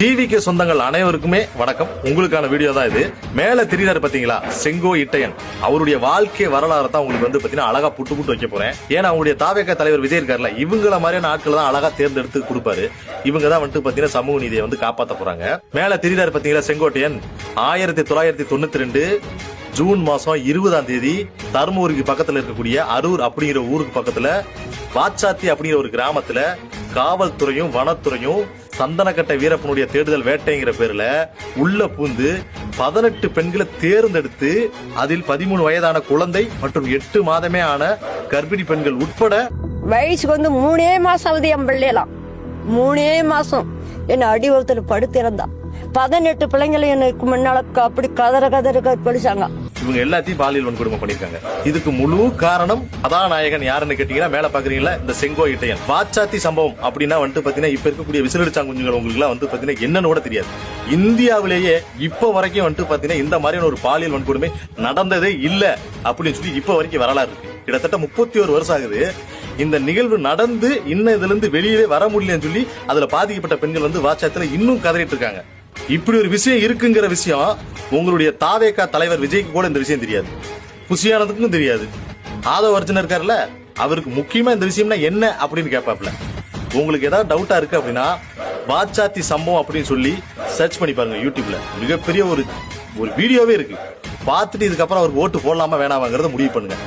டிவிக்கு சொந்தங்கள் அனைவருக்குமே வணக்கம். உங்களுக்கான வீடியோ தான் இது. மேல தெரியாரு பாத்தீங்களா, செங்கோ இட்டையன். அவருடைய வாழ்க்கை வரலாறு தான் உங்களுக்கு பாத்தீங்கன்னா அழகா புட்டு வைக்க போறேன். ஏன்னா அவங்களுடைய தாவேக தலைவர் விஜய் இருக்காருல்ல, இவங்கள மாதிரியான ஆட்கள் தான் அழகா தேர்ந்தெடுத்து கொடுப்பாரு. இவங்க தான் பாத்தீங்கன்னா சமூக நீதியை காப்பாற்ற போறாங்க. மேல தெரியாரு பாத்தீங்களா செங்கோட்டையன் 1992 ஜூன் மாசம் 20ஆம் தேதி தர்மபுரிக்கு பக்கத்துல இருக்கக்கூடிய அரூர் அப்படிங்கிற ஊருக்கு பக்கத்துல வாச்சாத்தி அப்படிங்கிற ஒரு கிராமத்துல காவல்துறையும் வனத்துறையும் சந்தனக்கட்டை வீரப்பனுடைய தேடுதல் வேட்டைங்கிற பேர்ல உள்ள பூந்து 18 பெண்களை தேர்ந்தெடுத்து அதில் 13 வயதான குழந்தை மற்றும் 8 மாதமே ஆன கர்ப்பிணி பெண்கள் உட்பட வயசுக்கு 3 மாசம் ஆகுது. என் பிள்ளையெல்லாம் 3 மாசம் என்ன அடி ஒருத்தர் படுத்திருந்தான். 18 பிள்ளைங்களை எனக்கு முன்னால அப்படி கதற படிச்சாங்க. இவங்க எல்லாத்தையும் பாலியல் வன்கொடுமை பண்ணிருக்காங்க. இதுக்கு முழு காரணம் கதாநாயகன் யாருன்னு கேட்டீங்கன்னா, மேல பாக்குறீங்களா இந்த செங்கோ இட்டையன். வாச்சாத்தி சம்பவம் அப்படின்னா பாத்தீங்கன்னா இப்ப இருக்கக்கூடிய விசிலடிச்சாங்குஞ்சுகள் உங்களுக்கு எல்லாம் பாத்தீங்கன்னா என்னன்னு கூட தெரியாது. இந்தியாவிலேயே இப்ப வரைக்கும் பாத்தீங்கன்னா இந்த மாதிரியான ஒரு பாலியல் வன்கொடுமை நடந்ததே இல்ல அப்படின்னு சொல்லி இப்ப வரைக்கும் வரலாறு இருக்கு. கிட்டத்தட்ட 31 வருஷம் ஆகுது இந்த நிகழ்வு நடந்து. இன்னும் இதுல இருந்து வெளியே வர முடியலன்னு சொல்லி அதுல பாதிக்கப்பட்ட பெண்கள் வாச்சாத்துல இன்னும் கதறிட்டு இருக்காங்க. இப்படி ஒரு விஷயம் இருக்குங்கிற விஷயம் உங்களுடைய தாவேகா தலைவர் விஜய்க்கு கூட இந்த விஷயம் தெரியாது. புசியானதுக்கும் தெரியாது. ஆதவ அர்ஜுன் இருக்காருல்ல, அவருக்கு முக்கியமா இந்த விஷயம்னா என்ன அப்படின்னு கேட்பாப்ல. உங்களுக்கு ஏதாவது டவுட்டா இருக்கு அப்படின்னா வாச்சாத்தி சம்பவம் அப்படின்னு சொல்லி சர்ச் பண்ணி பாருங்க யூடியூப்ல. மிகப்பெரிய ஒரு வீடியோவே இருக்கு. பார்த்துட்டு இதுக்கப்புறம் அவருக்கு ஓட்டு போடலாமா வேணாமாங்கிறத முடிவு பண்ணுங்க.